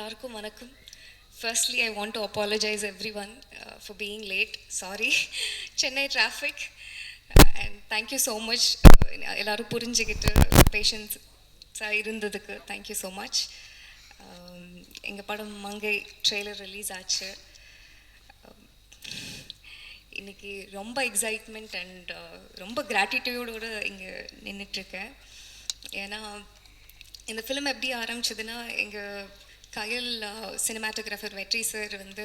எல்லாருக்கும் வணக்கம். Firstly, I want to apologize everyone for being late. Sorry. Chennai traffic. And thank you so much. எல்லாரும் புரிஞ்சுக்கிட்டு patience இருந்ததுக்கு thank you so much. எங்கள் படம் மங்கை trailer release ஆச்சு. இன்றைக்கி ரொம்ப எக்ஸைட்மெண்ட் அண்ட் ரொம்ப கிராட்டிடியூடோடு இங்கே நின்றுட்டுருக்கேன். ஏன்னா இந்த ஃபிலிம் எப்படி ஆரம்பிச்சதுன்னா, எங்கள் கயல் சினிமாட்டோகிராஃபர் வெற்றி சார் வந்து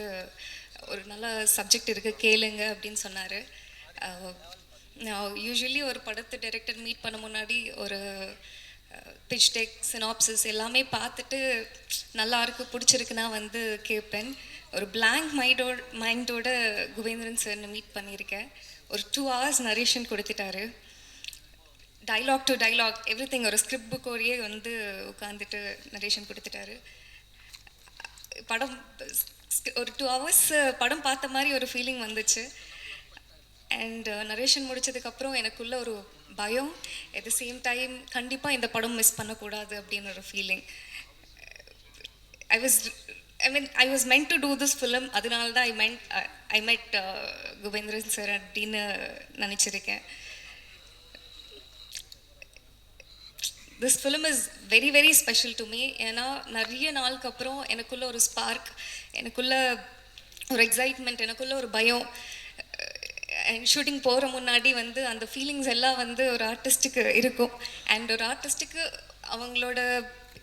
ஒரு நல்ல சப்ஜெக்ட் இருக்குது கேளுங்க அப்படின்னு சொன்னார். நான் யூஸ்வலி ஒரு படத்தை டைரக்டர் மீட் பண்ண முன்னாடி ஒரு பிச் டெக் சினாப்சிஸ் எல்லாமே பார்த்துட்டு நல்லா இருக்குது பிடிச்சிருக்குன்னா வந்து கேட்பேன். ஒரு பிளாங்க் மைண்டோட குபேந்திரன் சார்னு மீட் பண்ணியிருக்கேன். ஒரு 2 hours நரேஷன் கொடுத்துட்டாரு. Dialogue to dialogue every thing ஒரு ஸ்கிரிப்ட் புக்கோடையே வந்து உட்காந்துட்டு நரேஷன் கொடுத்துட்டாரு. படம் ஒரு 2 hours படம் பார்த்த மாதிரி ஒரு ஃபீலிங் வந்துச்சு. அண்ட் நரேஷன் முடித்ததுக்கப்புறம் எனக்குள்ள ஒரு பயம், அட் த சேம் டைம் கண்டிப்பாக இந்த படம் மிஸ் பண்ணக்கூடாது அப்படின்னு ஒரு feeling. I was meant to do this film. அதனால தான் ஐ மெட் குபேந்திரன் சார் அப்படின்னு நினச்சிருக்கேன். This film is very very special to me. ஏன்னா நிறைய நாளுக்கு அப்புறம் எனக்குள்ள ஒரு ஸ்பார்க், எனக்குள்ள ஒரு எக்ஸைட்மெண்ட், எனக்குள்ள ஒரு பயம். அண்ட் ஷூட்டிங் போகிற முன்னாடி வந்து அந்த ஃபீலிங்ஸ் எல்லாம் வந்து ஒரு ஆர்டிஸ்ட்டுக்கு இருக்கும். அண்ட் ஒரு ஆர்டிஸ்ட்டுக்கு அவங்களோட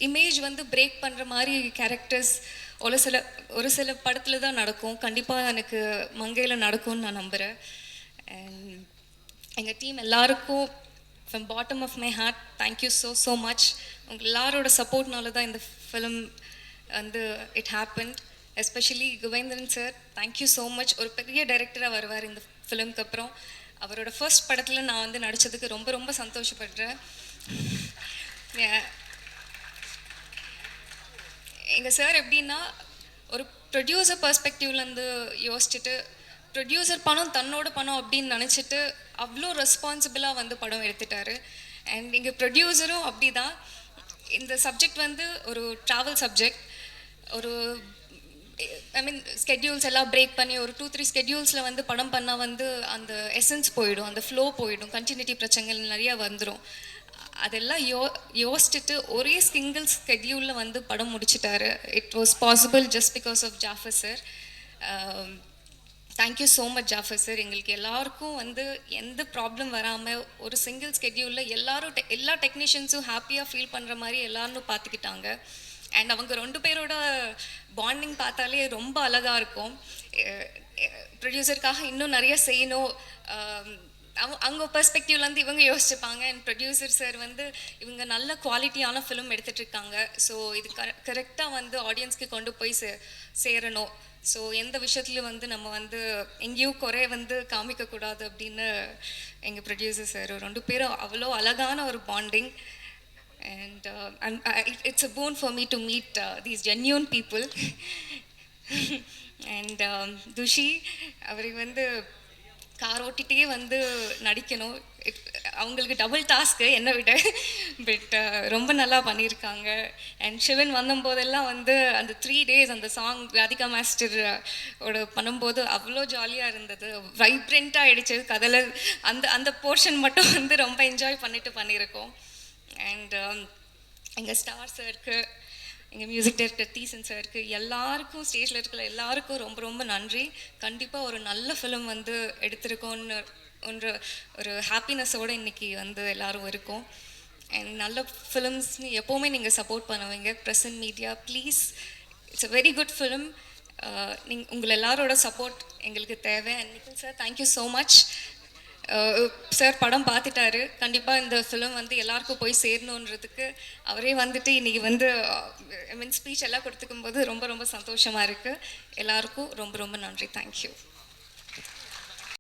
இமேஜ் வந்து பிரேக் பண்ணுற மாதிரி கேரக்டர்ஸ் ஒரு சில படத்தில் தான் நடக்கும். கண்டிப்பாக எனக்கு மங்கையில் நடக்கும்னு நான் நம்புகிறேன். அண்ட் எங்கள் டீம் எல்லாருக்கும் from bottom of my heart thank you so much. உங்கள் எல்லாரோட சப்போர்ட்னால தான் இந்த ஃபிலிம் வந்து it happened. Especially Kubendran sir thank you so much. ஒரு பெரிய டைரக்டராக வருவார் இந்த ஃபிலிம்க்கு அப்புறம். அவரோட ஃபர்ஸ்ட் படத்தில் நான் வந்து நடித்ததுக்கு ரொம்ப ரொம்ப சந்தோஷப்படுறேன். எங்கள் சார் எப்படின்னா ஒரு ப்ரொடியூசர் பர்ஸ்பெக்டிவ்லேருந்து யோசிச்சுட்டு ப்ரொடியூசர் பணம் தன்னோட பணம் அப்படின்னு நினச்சிட்டு அவ்வளோ ரெஸ்பான்சிபிளாக வந்து படம் எடுத்துட்டாரு. அண்ட் இங்கே ப்ரொடியூசரும் அப்படி தான். இந்த சப்ஜெக்ட் வந்து ஒரு ட்ராவல் சப்ஜெக்ட். ஒரு ஸ்கெட்யூல்ஸ் எல்லாம் பிரேக் பண்ணி ஒரு 2-3 ஸ்கெட்யூல்ஸில் வந்து படம் பண்ணால் வந்து அந்த எசன்ஸ் போயிடும், அந்த ஃப்ளோ போயிடும், கண்டினியூட்டி பிரச்சனைகள் நிறையா வந்துடும். அதெல்லாம் யோசிச்சுட்டு ஒரே சிங்கிள் ஸ்கெட்யூலில் வந்து படம் முடிச்சிட்டாரு. It was possible just because of Jaffer sir. Thank you so much Jaffer sir. எங்களுக்கு எல்லாருக்கும் வந்து எந்த ப்ராப்ளம் வராமல் ஒரு சிங்கிள் ஸ்கெட்யூலில் எல்லா டெக்னீஷியன்ஸும் ஹாப்பியாக ஃபீல் பண்ணுற மாதிரி எல்லாரும் பார்த்துக்கிட்டாங்க. அண்ட் அவங்க 2 பேரோட பாண்டிங் பார்த்தாலே ரொம்ப அழகாக இருக்கும். ப்ரொடியூசருக்காக இன்னும் நிறைய செய்யணும், அவங்க பெர்ஸ்பெக்டிவ்லேருந்து இவங்க யோசிச்சுப்பாங்க. அண்ட் ப்ரொடியூசர் சார் வந்து இவங்க நல்ல குவாலிட்டியான ஃபிலிம் எடுத்துகிட்ருக்காங்க, ஸோ இது கரெக்டாக வந்து ஆடியன்ஸ்க்கு கொண்டு போய் சேரணும். ஸோ எந்த விஷயத்துலையும் வந்து நம்ம வந்து எங்கேயும் குறைய வந்து காமிக்கக்கூடாது அப்படின்னு எங்கள் ப்ரொடியூசர் சார் 2 பேரும் அவ்வளோ அழகான ஒரு bonding. And it's a phone for me to meet these genuine people. And Thushi அவருக்கு வந்து கார் ஓட்டிகிட்டே வந்து நடிக்கணும். அவங்களுக்கு டபுள் டாஸ்க்கு என்னை விட. பட் ரொம்ப நல்லா பண்ணியிருக்காங்க. அண்ட் சிவன் வந்தபோதெல்லாம் வந்து அந்த 3 days அந்த சாங் ராதிகா மாஸ்டர் ஓட பண்ணும்போது அவ்வளோ ஜாலியாக இருந்தது. வைப்ரண்ட்டாக ஆகிடுச்சு கதையில். அந்த போர்ஷன் மட்டும் வந்து ரொம்ப என்ஜாய் பண்ணியிருக்கோம். அண்ட் எங்கள் ஸ்டார் சாருக்கு, எங்கள் மியூசிக் டைரக்டர் தீசன் சாருக்கு, எல்லாருக்கும் ஸ்டேஜில் இருக்கிற எல்லாருக்கும் ரொம்ப ரொம்ப நன்றி. கண்டிப்பாக ஒரு நல்ல ஃபிலிம் வந்து எடுத்திருக்கோன்னு ஒரு ஹாப்பினஸோடு இன்றைக்கி வந்து எல்லோரும் இருக்கோம். அண்ட் நல்ல ஃபிலிம்ஸ்னு எப்போவுமே நீங்கள் சப்போர்ட் பண்ணுவீங்க. Present media please, it's a very good film. உங்கள் எல்லாரோட சப்போர்ட் எங்களுக்கு தேவை. And Nikhil sir thank you so much. Sir படம் பார்த்துட்டாரு. கண்டிப்பாக இந்த ஃபிலிம் வந்து எல்லாருக்கும் போய் சேரணுன்றதுக்கு அவரே வந்துட்டு இன்றைக்கி வந்து ஸ்பீச் எல்லாம் கொடுத்துக்கும் போது ரொம்ப ரொம்ப சந்தோஷமாக இருக்குது. எல்லாருக்கும் ரொம்ப ரொம்ப நன்றி. தேங்க்யூ.